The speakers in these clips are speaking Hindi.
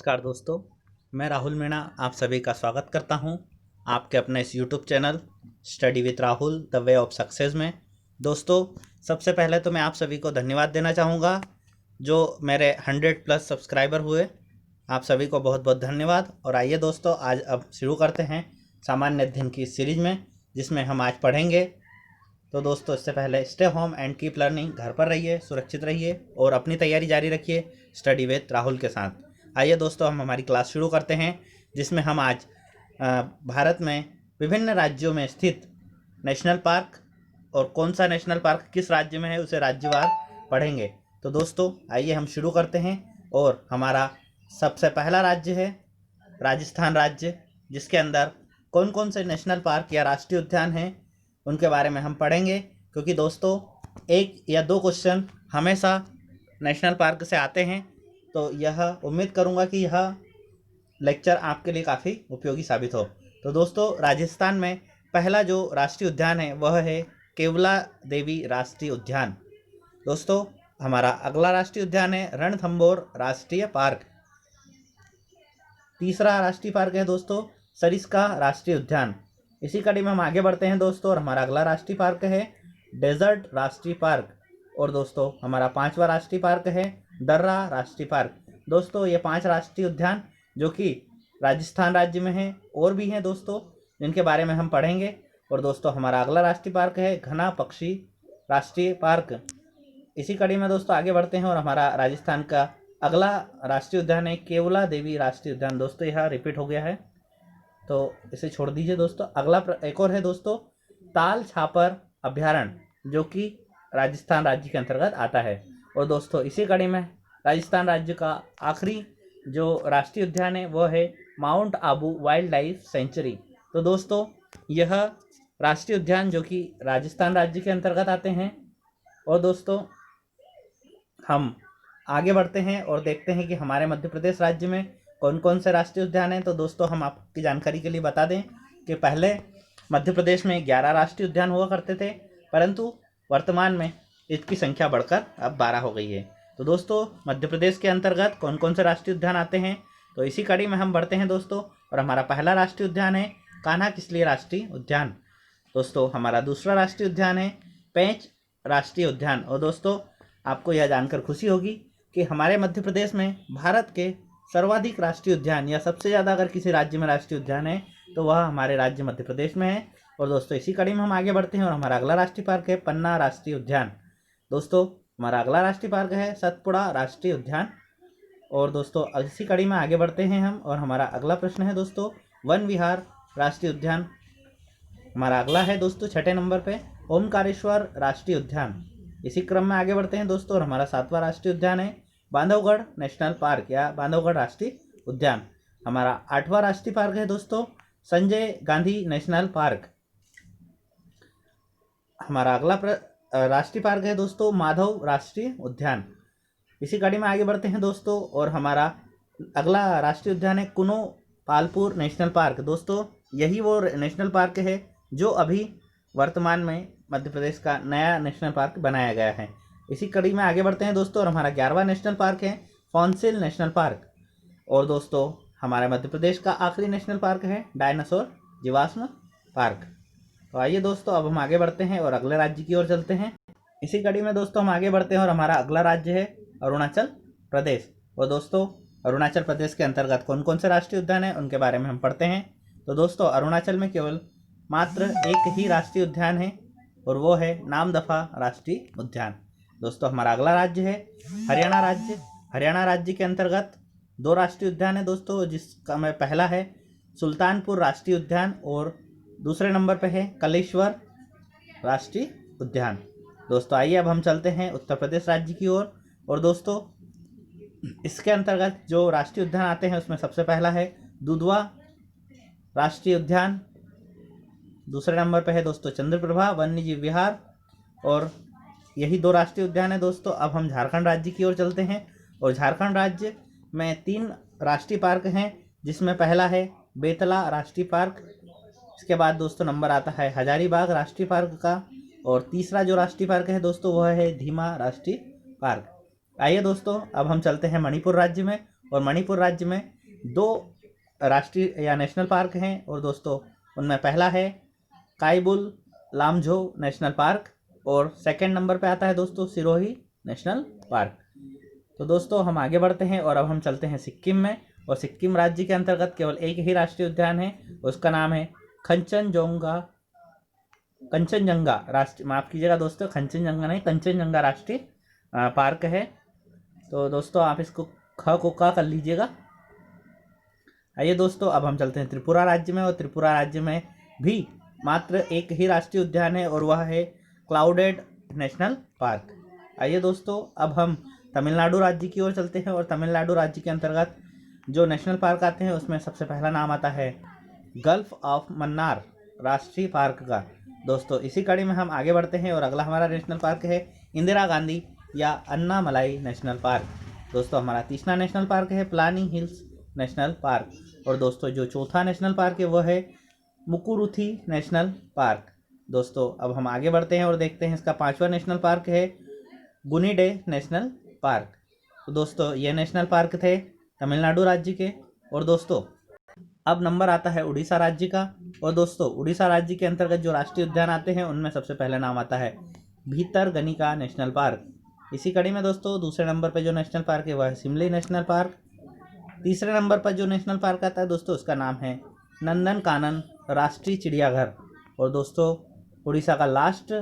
नमस्कार दोस्तों, मैं राहुल मीणा आप सभी का स्वागत करता हूं आपके अपने इस YouTube channel study with Rahul the way of success में। दोस्तों, सबसे पहले तो मैं आप सभी को धन्यवाद देना चाहूँगा जो मेरे 100+ सब्सक्राइबर हुए। आप सभी को बहुत बहुत धन्यवाद। और आइए दोस्तों, आज अब शुरू करते हैं सामान्य अध्ययन की सीरीज में, जिसमें हम आज पढ़ेंगे। तो दोस्तों, इससे पहले stay home and keep learning, घर पर रहिए, सुरक्षित रहिए और अपनी तैयारी जारी रखिए स्टडी विद राहुल के साथ। आइए दोस्तों, हम हमारी क्लास शुरू करते हैं, जिसमें हम आज भारत में विभिन्न राज्यों में स्थित नेशनल पार्क और कौन सा नेशनल पार्क किस राज्य में है उसे राज्यवार पढ़ेंगे। तो दोस्तों, आइए हम शुरू करते हैं। और हमारा सबसे पहला राज्य है राजस्थान राज्य, जिसके अंदर कौन कौन से नेशनल पार्क या राष्ट्रीय उद्यान हैं उनके बारे में हम पढ़ेंगे। क्योंकि दोस्तों, एक या दो क्वेश्चन हमेशा नेशनल पार्क से आते हैं, तो यह उम्मीद करूंगा कि यह लेक्चर आपके लिए काफ़ी उपयोगी साबित हो। तो दोस्तों, राजस्थान में पहला जो राष्ट्रीय उद्यान है वह है केवला देवी राष्ट्रीय उद्यान। दोस्तों, हमारा अगला राष्ट्रीय उद्यान है रणथंभौर राष्ट्रीय पार्क। तीसरा राष्ट्रीय पार्क है दोस्तों सरिस्का राष्ट्रीय उद्यान। इसी कड़ी में हम आगे बढ़ते हैं दोस्तों, और हमारा अगला राष्ट्रीय पार्क है डेजर्ट राष्ट्रीय पार्क। और दोस्तों, हमारा पांचवा राष्ट्रीय पार्क है दर्रा राष्ट्रीय पार्क। दोस्तों, ये 5 राष्ट्रीय उद्यान जो कि राजस्थान राज्य में हैं, और भी हैं दोस्तों जिनके बारे में हम पढ़ेंगे। और दोस्तों, हमारा अगला राष्ट्रीय पार्क है घना पक्षी राष्ट्रीय पार्क। इसी कड़ी में दोस्तों आगे बढ़ते हैं, और हमारा राजस्थान का अगला राष्ट्रीय उद्यान है केवला देवी राष्ट्रीय उद्यान। दोस्तों, यह रिपीट हो गया है तो इसे छोड़ दीजिए। दोस्तों, अगला एक और है दोस्तों ताल छापर अभ्यारण्य, जो कि राजस्थान राज्य के अंतर्गत आता है। और दोस्तों, इसी कड़ी में राजस्थान राज्य का आखिरी जो राष्ट्रीय उद्यान है वह है mount Abu wild life sanctuary. तो दोस्तों, यह राष्ट्रीय उद्यान जो कि राजस्थान राज्य के अंतर्गत आते हैं। और दोस्तों, हम आगे बढ़ते हैं और देखते हैं कि हमारे मध्य प्रदेश राज्य में कौन कौन से राष्ट्रीय उद्यान हैं। तो दोस्तों, हम आपकी जानकारी के लिए बता दें कि पहले मध्य प्रदेश में 11 राष्ट्रीय उद्यान हुआ करते थे, परंतु वर्तमान में इसकी संख्या बढ़कर अब 12 हो गई है। तो दोस्तों, मध्य प्रदेश के अंतर्गत कौन कौन से राष्ट्रीय उद्यान आते हैं, तो इसी कड़ी में हम बढ़ते हैं दोस्तों। और हमारा पहला राष्ट्रीय उद्यान है कान्हा किसली राष्ट्रीय उद्यान। दोस्तों, हमारा दूसरा राष्ट्रीय उद्यान है पेंच राष्ट्रीय उद्यान। और दोस्तों, आपको यह जानकर खुशी होगी कि हमारे मध्य प्रदेश में भारत के सर्वाधिक राष्ट्रीय उद्यान या सबसे ज़्यादा अगर किसी राज्य में राष्ट्रीय उद्यान है तो वह हमारे राज्य मध्य प्रदेश में है। और दोस्तों, इसी कड़ी में हम आगे बढ़ते हैं, और हमारा अगला राष्ट्रीय पार्क है पन्ना राष्ट्रीय उद्यान। दोस्तों, हमारा अगला राष्ट्रीय पार्क है सतपुड़ा राष्ट्रीय उद्यान। और दोस्तों, इसी कड़ी में आगे बढ़ते हैं हम, और हमारा अगला प्रश्न है दोस्तों वन विहार राष्ट्रीय उद्यान। हमारा अगला है दोस्तों 6ठे नंबर पे ओमकारेश्वर राष्ट्रीय उद्यान। इसी क्रम में आगे बढ़ते हैं दोस्तों, और हमारा 7वां राष्ट्रीय उद्यान है बांधवगढ़ नेशनल पार्क या बांधवगढ़ राष्ट्रीय उद्यान। हमारा 8वां राष्ट्रीय पार्क है दोस्तों संजय गांधी नेशनल पार्क। हमारा अगला राष्ट्रीय पार्क है दोस्तों माधव राष्ट्रीय उद्यान। इसी कड़ी में आगे बढ़ते हैं दोस्तों, और हमारा अगला राष्ट्रीय उद्यान है कुनो पालपुर नेशनल पार्क। दोस्तों, यही वो नेशनल पार्क है जो अभी वर्तमान में मध्य प्रदेश का नया नेशनल पार्क बनाया गया है। इसी कड़ी में आगे बढ़ते हैं दोस्तों, और हमारा 11वां नेशनल पार्क है फॉन्सिल नेशनल पार्क। और दोस्तों, हमारे मध्य प्रदेश का आखिरी नेशनल पार्क है डायनासोर जीवाश्म पार्क। तो आइए दोस्तों, अब हम आगे बढ़ते हैं और अगले राज्य की ओर चलते हैं। इसी कड़ी में दोस्तों हम आगे बढ़ते हैं, और हमारा अगला राज्य है अरुणाचल प्रदेश। और दोस्तों, अरुणाचल प्रदेश के अंतर्गत कौन कौन से राष्ट्रीय उद्यान हैं उनके बारे में हम पढ़ते हैं। तो दोस्तों, अरुणाचल में केवल मात्र एक ही राष्ट्रीय उद्यान है, और वो है नामदफा राष्ट्रीय उद्यान। दोस्तों, हमारा अगला राज्य है हरियाणा राज्य। हरियाणा राज्य के अंतर्गत 2 राष्ट्रीय उद्यान है दोस्तों, जिसका में पहला है सुल्तानपुर राष्ट्रीय उद्यान और दूसरे नंबर पे है कलेश्वर राष्ट्रीय उद्यान। दोस्तों, आइए अब हम चलते हैं उत्तर प्रदेश राज्य की ओर। और दोस्तों, इसके अंतर्गत जो राष्ट्रीय उद्यान आते हैं उसमें सबसे पहला है दुधवा राष्ट्रीय उद्यान। दूसरे नंबर पे है दोस्तों चंद्रप्रभा वन्यजीव विहार। और यही 2 राष्ट्रीय उद्यान है दोस्तों। अब हम झारखंड राज्य की ओर चलते हैं, और झारखंड राज्य में 3 राष्ट्रीय पार्क हैं, जिसमें पहला है बेतला राष्ट्रीय पार्क। इसके बाद दोस्तों नंबर आता है हजारीबाग राष्ट्रीय पार्क का, और तीसरा जो राष्ट्रीय पार्क है दोस्तों वह है धीमा राष्ट्रीय पार्क। आइए दोस्तों, अब हम चलते हैं मणिपुर राज्य में, और मणिपुर राज्य में 2 राष्ट्रीय या नेशनल पार्क हैं। और दोस्तों उनमें पहला है काइबुल लामझो नेशनल पार्क और सेकंड नंबर पे आता है दोस्तों सिरोही नेशनल पार्क। तो दोस्तों हम आगे बढ़ते हैं और अब हम चलते हैं सिक्किम में। और सिक्किम राज्य के अंतर्गत केवल एक ही राष्ट्रीय उद्यान है, उसका नाम है कंचनजंगा राष्ट्रीय, माफ कीजिएगा दोस्तों, कंचनजंगा नहीं, कंचनजंगा राष्ट्रीय पार्क है। तो दोस्तों आप इसको ख को का कर लीजिएगा। आइए दोस्तों अब हम चलते हैं त्रिपुरा राज्य में। और त्रिपुरा राज्य में भी मात्र एक ही राष्ट्रीय उद्यान है और वह है क्लाउडेड नेशनल पार्क। आइए दोस्तों अब हम तमिलनाडु राज्य की ओर चलते हैं। और तमिलनाडु राज्य के अंतर्गत जो नेशनल पार्क आते हैं उसमें सबसे पहला नाम आता है गल्फ ऑफ मन्नार राष्ट्रीय पार्क का। दोस्तों इसी कड़ी में हम आगे बढ़ते हैं और अगला हमारा नेशनल पार्क है इंदिरा गांधी या अन्नामलाई नेशनल पार्क। दोस्तों हमारा तीसरा नेशनल पार्क है प्लानी हिल्स नेशनल पार्क। और दोस्तों जो चौथा नेशनल पार्क है वह है मुकुरुथी नेशनल पार्क। दोस्तों अब हम आगे बढ़ते हैं और देखते हैं इसका पांचवा नेशनल पार्क है गुनीडे नेशनल पार्क। तो दोस्तों ये नेशनल पार्क थे तमिलनाडु राज्य के। और दोस्तों अब नंबर आता है उड़ीसा राज्य का। और दोस्तों उड़ीसा राज्य के अंतर्गत जो राष्ट्रीय उद्यान आते हैं उनमें सबसे पहले नाम आता है भीतरगनिका नेशनल पार्क। इसी कड़ी में दोस्तों दूसरे नंबर पर जो नेशनल पार्क है वह है शिमली नेशनल पार्क। तीसरे नंबर पर जो नेशनल पार्क आता है दोस्तों उसका नाम है नंदनकानन राष्ट्रीय चिड़ियाघर। और दोस्तों उड़ीसा का लास्ट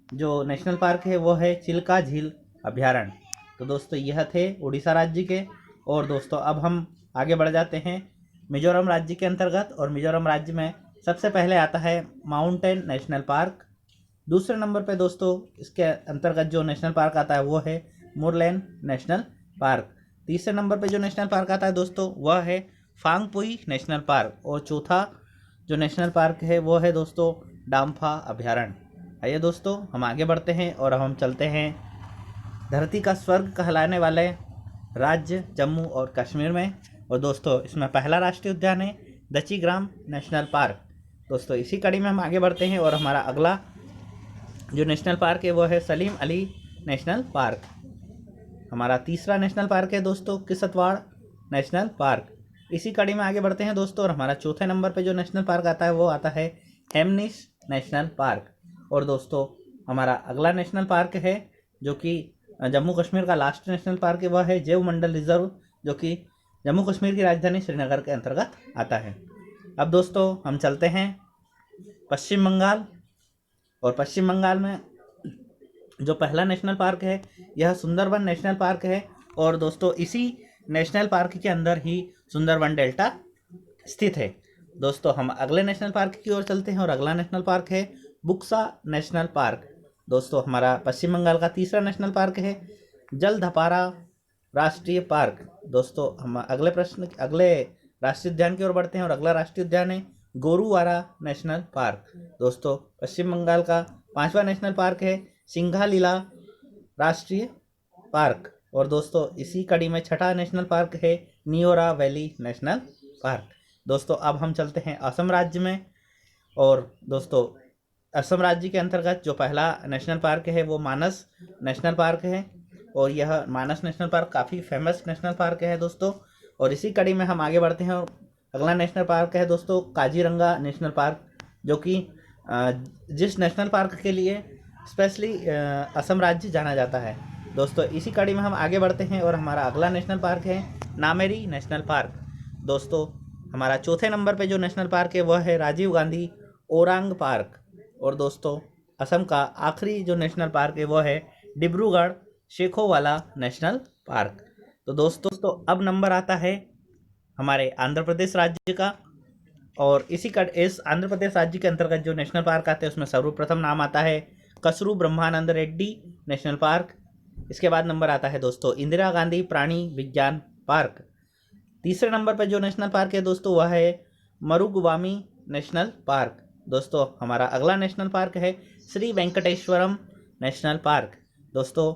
जो नेशनल पार्क है वो है चिल्का झील अभ्यारण्य। तो दोस्तों यह थे उड़ीसा राज्य के। और दोस्तों अब हम आगे बढ़ जाते हैं मिजोरम राज्य के अंतर्गत। और मिजोरम राज्य में सबसे पहले आता है माउंटेन नेशनल पार्क। दूसरे नंबर पे दोस्तों इसके अंतर्गत जो नेशनल पार्क आता है वो है मुरलेन नेशनल पार्क। तीसरे नंबर पे जो नेशनल पार्क आता है दोस्तों वह है फांगपुई नेशनल पार्क। और चौथा जो नेशनल पार्क है वो है दोस्तों डाम्फा अभ्यारण्य। आइए दोस्तों हम आगे बढ़ते हैं और हम चलते हैं धरती का स्वर्ग कहलाने वाले राज्य जम्मू और कश्मीर में। और दोस्तों इसमें पहला राष्ट्रीय उद्यान है दचीग्राम नेशनल पार्क। दोस्तों इसी कड़ी में हम आगे बढ़ते हैं और हमारा अगला जो नेशनल पार्क है वो है सलीम अली नेशनल पार्क। हमारा तीसरा नेशनल पार्क है दोस्तों किसतवाड़ नेशनल पार्क। इसी कड़ी में आगे बढ़ते हैं दोस्तों और हमारा चौथे नंबर पे जो नेशनल पार्क आता है वो आता है हेमनिश नेशनल पार्क। और दोस्तों हमारा अगला नेशनल पार्क है जो कि जम्मू कश्मीर का लास्ट नेशनल पार्क है वह है जैव मंडल रिजर्व, जो कि जम्मू कश्मीर की राजधानी श्रीनगर के अंतर्गत आता है। अब दोस्तों हम चलते हैं पश्चिम बंगाल। और पश्चिम बंगाल में जो पहला नेशनल पार्क है यह सुंदरबन नेशनल पार्क है। और दोस्तों इसी नेशनल पार्क के अंदर ही सुंदरबन डेल्टा स्थित है। दोस्तों हम अगले नेशनल पार्क की ओर चलते हैं और अगला नेशनल पार्क है बुक्सा नेशनल पार्क। दोस्तों हमारा पश्चिम बंगाल का तीसरा नेशनल पार्क है जलधपारा राष्ट्रीय पार्क। दोस्तों हम अगले राष्ट्रीय उद्यान की ओर बढ़ते हैं और अगला राष्ट्रीय उद्यान है गोरुवारा नेशनल पार्क। दोस्तों पश्चिम बंगाल का पांचवा नेशनल पार्क है सिंघालीला राष्ट्रीय पार्क। और दोस्तों इसी कड़ी में छठा नेशनल पार्क है नियोरा वैली नेशनल पार्क। दोस्तों अब हम चलते हैं असम राज्य में। और दोस्तों असम राज्य के अंतर्गत जो पहला नेशनल पार्क है वो मानस नेशनल पार्क है। और यह मानस नेशनल पार्क काफ़ी फेमस नेशनल पार्क है दोस्तों। और इसी कड़ी में हम आगे बढ़ते हैं और अगला नेशनल पार्क है दोस्तों काजीरंगा नेशनल पार्क, जो कि जिस नेशनल पार्क के लिए स्पेशली असम राज्य जाना जाता है। दोस्तों इसी कड़ी में हम आगे बढ़ते हैं और हमारा अगला नेशनल पार्क है नामेरी नेशनल पार्क। दोस्तों हमारा चौथे नंबर पे जो नेशनल पार्क है वह है राजीव गांधी ओरांग पार्क। और दोस्तों असम का आखिरी जो नेशनल पार्क है वह है डिब्रूगढ़ शेखोवाला नेशनल पार्क। तो दोस्तों अब नंबर आता है हमारे आंध्र प्रदेश राज्य का। और इस आंध्र प्रदेश राज्य के अंतर्गत जो नेशनल पार्क आते हैं उसमें सर्वप्रथम नाम आता है कसरू ब्रह्मानंद रेड्डी नेशनल पार्क। इसके बाद नंबर आता है दोस्तों इंदिरा गांधी प्राणी विज्ञान पार्क। तीसरे नंबर पर जो नेशनल पार्क है दोस्तों वह है मरुगवामी नेशनल पार्क। दोस्तों हमारा अगला नेशनल पार्क है श्री वेंकटेश्वरम नेशनल पार्क। दोस्तों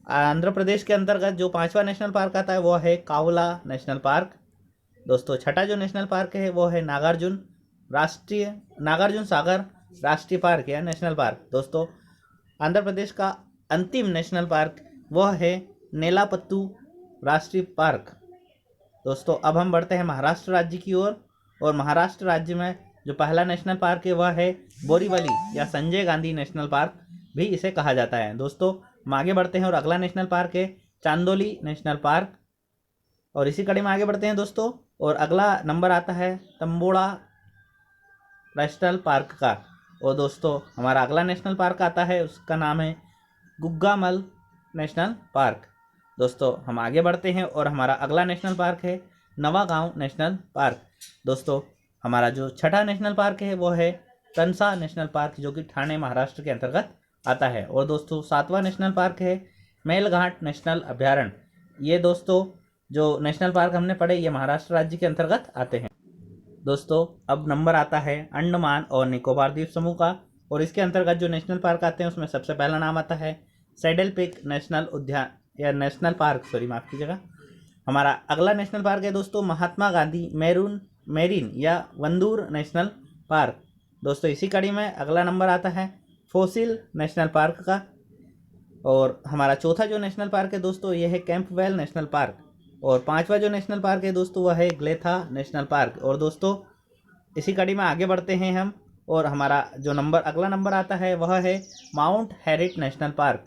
आंध्र प्रदेश के अंतर्गत जो पांचवा नेशनल पार्क आता है वह है कावला नेशनल पार्क। दोस्तों छठा जो नेशनल पार्क है वो है नागार्जुन सागर राष्ट्रीय पार्क या नेशनल पार्क। दोस्तों आंध्र प्रदेश का अंतिम नेशनल पार्क वह है नेलापत्तू राष्ट्रीय पार्क। दोस्तों अब हम बढ़ते हैं महाराष्ट्र राज्य की ओर। और महाराष्ट्र राज्य में जो पहला नेशनल पार्क है वह है बोरीवली या संजय गांधी नेशनल पार्क भी इसे कहा जाता है। दोस्तों हम आगे बढ़ते हैं और अगला नेशनल पार्क है चांदोली नेशनल पार्क। और इसी कड़ी में आगे बढ़ते हैं दोस्तों, और अगला नंबर आता है तंबोड़ा नेशनल पार्क का। और दोस्तों हमारा अगला नेशनल पार्क आता है, उसका नाम है गुग्गामल नेशनल पार्क। दोस्तों हम आगे बढ़ते हैं और हमारा अगला नेशनल पार्क है नवागांव नेशनल पार्क। दोस्तों हमारा जो छठा नेशनल पार्क है वो है तनसा नेशनल पार्क, जो कि ठाणे महाराष्ट्र के अंतर्गत आता है। और दोस्तों सातवां नेशनल पार्क है मेलघाट नेशनल अभ्यारण्य। ये दोस्तों जो नेशनल पार्क हमने पढ़े ये महाराष्ट्र राज्य के अंतर्गत आते हैं। दोस्तों अब नंबर आता है अंडमान और निकोबार द्वीप समूह का। और इसके अंतर्गत जो नेशनल पार्क आते हैं उसमें सबसे पहला नाम आता है सैडल पीक नेशनल उद्यान या नेशनल पार्क, माफ़ कीजिएगा। हमारा अगला नेशनल पार्क है दोस्तों महात्मा गांधी मेरीन या वंदूर नेशनल पार्क। दोस्तों इसी कड़ी में अगला नंबर आता है फोसिल नेशनल पार्क का। और हमारा चौथा जो नेशनल पार्क है दोस्तों ये है कैंपवेल नेशनल पार्क। और पांचवा जो नेशनल पार्क है दोस्तों वह है ग्लेथा नेशनल पार्क। और दोस्तों इसी कड़ी में आगे बढ़ते हैं हम, और हमारा जो अगला नंबर आता है वह है माउंट हैरिट नेशनल पार्क।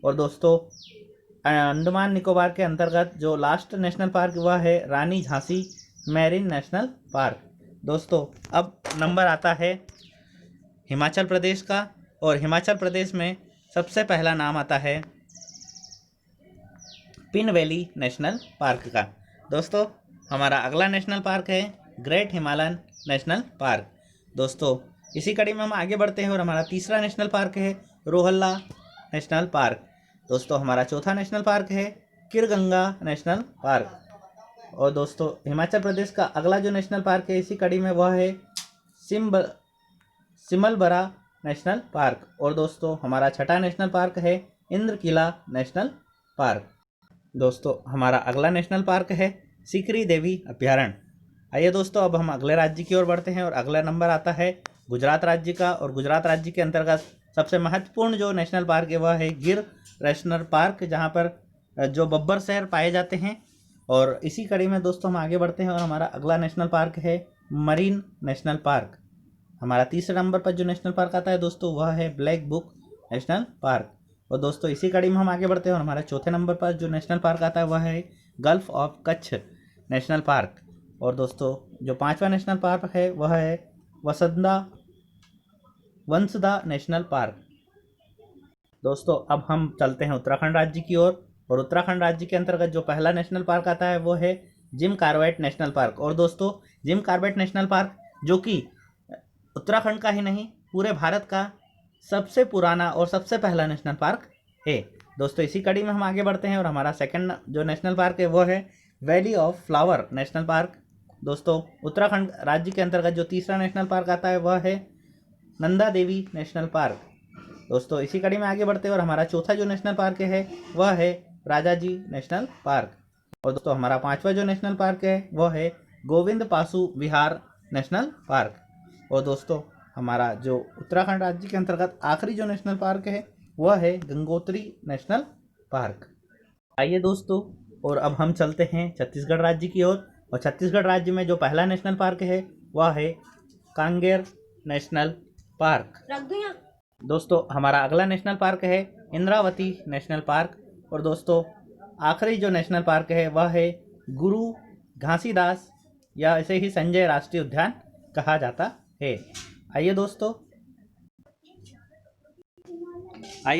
और दोस्तों अंडमान निकोबार के अंतर्गत जो लास्ट नेशनल पार्क वह है रानी झांसी मैरीन नेशनल पार्क। दोस्तों अब नंबर आता है हिमाचल प्रदेश का। और हिमाचल प्रदेश में सबसे पहला नाम आता है पिन वैली नेशनल पार्क का। दोस्तों हमारा अगला नेशनल पार्क है ग्रेट हिमालयन नेशनल पार्क। दोस्तों इसी कड़ी में हम आगे बढ़ते हैं और हमारा तीसरा नेशनल पार्क है रोहल्ला नेशनल पार्क। दोस्तों हमारा चौथा नेशनल पार्क है किरगंगा नेशनल पार्क। और दोस्तों हिमाचल प्रदेश का अगला जो नेशनल पार्क है इसी कड़ी में वह है सिमलबरा नेशनल पार्क। और दोस्तों हमारा छठा नेशनल पार्क है इंद्रकिला नेशनल पार्क। दोस्तों हमारा अगला नेशनल पार्क है सिकरी देवी अभ्यारण्य। आइए दोस्तों अब हम अगले राज्य की ओर बढ़ते हैं और अगला नंबर आता है गुजरात राज्य का। और गुजरात राज्य के अंतर्गत सबसे महत्वपूर्ण जो नेशनल पार्क है वह है गिर नेशनल पार्क, जहाँ पर जो बब्बर शहर पाए जाते हैं। और इसी कड़ी में दोस्तों हम आगे बढ़ते हैं और हमारा अगला नेशनल पार्क है मरीन नेशनल पार्क। हमारा तीसरे नंबर पर जो नेशनल पार्क आता है दोस्तों वह है ब्लैक बुक नेशनल पार्क। और दोस्तों इसी कड़ी में हम आगे बढ़ते हैं और हमारा चौथे नंबर पर जो नेशनल पार्क आता है वह है gulf of Kutch national park. और दोस्तों जो पांचवा नेशनल पार्क है वह है वंसदा नेशनल पार्क। दोस्तों अब हम चलते हैं उत्तराखंड राज्य की ओर। और उत्तराखंड राज्य के अंतर्गत जो पहला नेशनल पार्क आता है वो है जिम कॉर्बेट नेशनल पार्क। और दोस्तों जिम कॉर्बेट नेशनल पार्क जो कि उत्तराखंड का ही नहीं पूरे भारत का सबसे पुराना और सबसे पहला नेशनल पार्क है। दोस्तों इसी कड़ी में हम आगे बढ़ते हैं और हमारा सेकंड जो नेशनल पार्क है वो है valley of flower national park. दोस्तों उत्तराखंड राज्य के अंतर्गत जो तीसरा नेशनल पार्क आता है वह है नंदा देवी नेशनल पार्क। दोस्तों इसी कड़ी में आगे बढ़ते हैं और हमारा चौथा जो नेशनल पार्क है वह है राजाजी नेशनल पार्क। और दोस्तों हमारा पांचवा जो नेशनल पार्क है वह है गोविंद पासु विहार नेशनल पार्क। और दोस्तों हमारा जो उत्तराखंड राज्य के अंतर्गत आखिरी जो नेशनल पार्क है वह है गंगोत्री नेशनल पार्क। आइए दोस्तों और अब हम चलते हैं छत्तीसगढ़ राज्य की ओर। और छत्तीसगढ़ राज्य में जो पहला नेशनल पार्क है वह है कांगेर नेशनल पार्क। दोस्तों हमारा अगला नेशनल पार्क है इंद्रावती नेशनल पार्क। और दोस्तों आखिरी जो नेशनल पार्क है वह है गुरु घासीदास या इसे ही संजय राष्ट्रीय उद्यान कहा जाता है। आइए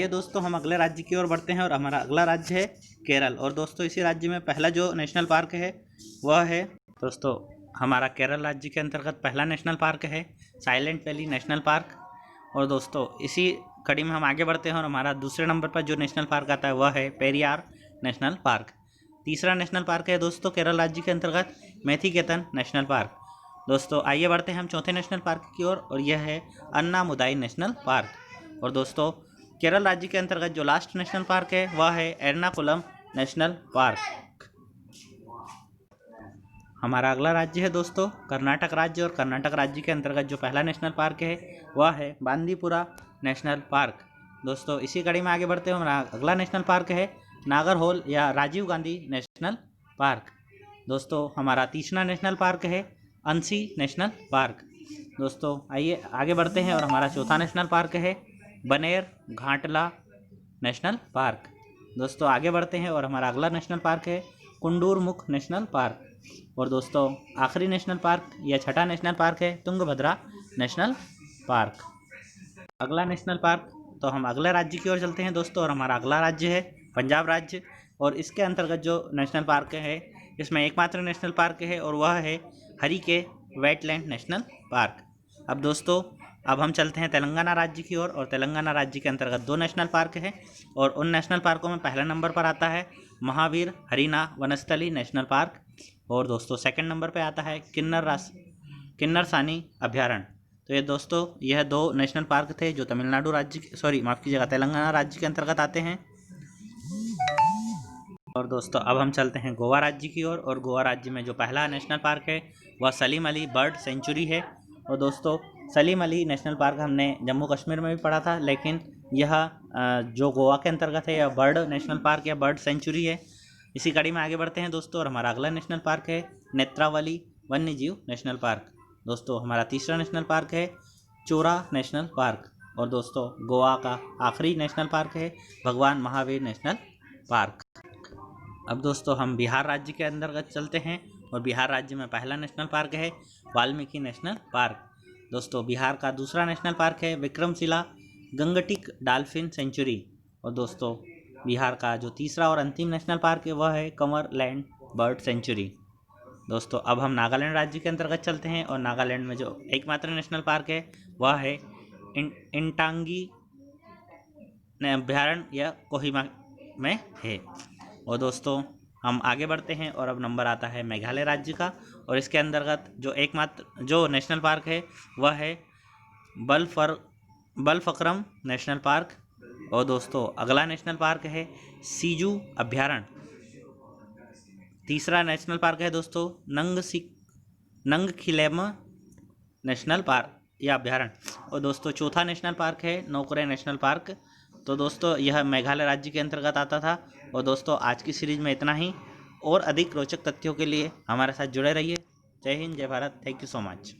दोस्तों हम अगले राज्य की ओर बढ़ते हैं और हमारा अगला राज्य है केरल। और दोस्तों इसी राज्य में पहला जो नेशनल पार्क है वह है दोस्तों हमारा केरल राज्य के अंतर्गत पहला नेशनल पार्क है साइलेंट वैली नेशनल पार्क। और दोस्तों इसी कड़ी में हम आगे बढ़ते हैं और हमारा दूसरे नंबर पर जो नेशनल पार्क आता है वह है पेरियार नेशनल पार्क। तीसरा नेशनल पार्क है दोस्तों केरल राज्य के अंतर्गत मेथिकेतन नेशनल पार्क। दोस्तों आइए बढ़ते हैं हम चौथे नेशनल पार्क की ओर और यह है अन्नामुदाई नेशनल पार्क। और दोस्तों केरल राज्य के अंतर्गत जो लास्ट नेशनल पार्क है वह है एर्नाकुलम नेशनल पार्क। हमारा अगला राज्य है दोस्तों कर्नाटक राज्य। और कर्नाटक राज्य के अंतर्गत जो पहला नेशनल पार्क है वह है बांदीपुरा नेशनल पार्क। दोस्तों इसी कड़ी में आगे बढ़ते हैं हमारा अगला नेशनल पार्क है नागरहोल या राजीव गांधी नेशनल पार्क। दोस्तों हमारा तीसरा नेशनल पार्क है अंसी नेशनल पार्क। दोस्तों आइए आगे बढ़ते हैं और हमारा चौथा नेशनल पार्क है बनेर घाटला नेशनल पार्क। दोस्तों आगे बढ़ते हैं और हमारा अगला नेशनल पार्क है कुंडूरमुख नेशनल पार्क। और दोस्तों आखिरी नेशनल पार्क या छठा नेशनल पार्क है तुंगभद्रा नेशनल पार्क। अगला नेशनल पार्क, तो हम अगले राज्य की ओर चलते हैं दोस्तों, और हमारा अगला राज्य है पंजाब राज्य। और इसके अंतर्गत जो नेशनल पार्क है इसमें एकमात्र नेशनल पार्क है और वह है हरिके वेटलैंड नेशनल पार्क। अब दोस्तों अब हम चलते हैं तेलंगाना राज्य की ओर, और तेलंगाना राज्य के अंतर्गत 2 नेशनल पार्क हैं और उन नेशनल पार्कों में पहला नंबर पर आता है महावीर हरिना वनस्थली नेशनल पार्क। और दोस्तों सेकंड नंबर पर आता है किन्नर सानी अभ्यारण्य। तो ये दोस्तों यह 2 नेशनल पार्क थे जो तमिलनाडु राज्य माफ़ कीजिएगा तेलंगाना राज्य के अंतर्गत आते हैं। और दोस्तों अब हम चलते हैं गोवा राज्य की ओर, और गोवा राज्य में जो पहला नेशनल पार्क है वह सलीम अली बर्ड सेंचुरी है। और दोस्तों सलीम अली नेशनल पार्क हमने जम्मू कश्मीर में भी पढ़ा था, लेकिन यह जो गोवा के अंतर्गत है यह बर्ड नेशनल पार्क या बर्ड सेंचुरी है। इसी कड़ी में आगे बढ़ते हैं दोस्तों, और हमारा अगला नेशनल पार्क है नेत्रावली वन्यजीव नेशनल पार्क। दोस्तों हमारा तीसरा नेशनल पार्क है चोरा नेशनल पार्क। और दोस्तों गोवा का आखिरी नेशनल पार्क है भगवान महावीर नेशनल पार्क। अब दोस्तों हम बिहार राज्य के अंतर्गत चलते हैं, और बिहार राज्य में पहला नेशनल पार्क है वाल्मीकि नेशनल पार्क। दोस्तों बिहार का दूसरा नेशनल पार्क है विक्रमशिला गंगटिक डॉल्फिन सेंचुरी। और दोस्तों बिहार का जो तीसरा और अंतिम नेशनल पार्क है वह है कंवरलैंड बर्ड सेंचुरी। दोस्तों अब हम नागालैंड राज्य के अंतर्गत चलते हैं, और नागालैंड में जो एकमात्र नेशनल पार्क है वह है इंटांगी अभ्यारण्य या कोहिमा में है। और दोस्तों हम आगे बढ़ते हैं, और अब नंबर आता है मेघालय राज्य का, और इसके अंतर्गत जो एकमात्र जो नेशनल पार्क है वह है बलफक्रम नेशनल पार्क। और दोस्तों अगला नेशनल पार्क है सीजू अभ्यारण्य। तीसरा नेशनल पार्क है दोस्तों नंगखिलेम नेशनल पार्क या अभ्यारण्य। और दोस्तों चौथा नेशनल पार्क है नौकुरे नेशनल पार्क। तो दोस्तों यह मेघालय राज्य के अंतर्गत आता था। और दोस्तों आज की सीरीज में इतना ही, और अधिक रोचक तथ्यों के लिए हमारे साथ जुड़े रहिए। जय हिंद, जय Bharat, thank you so much.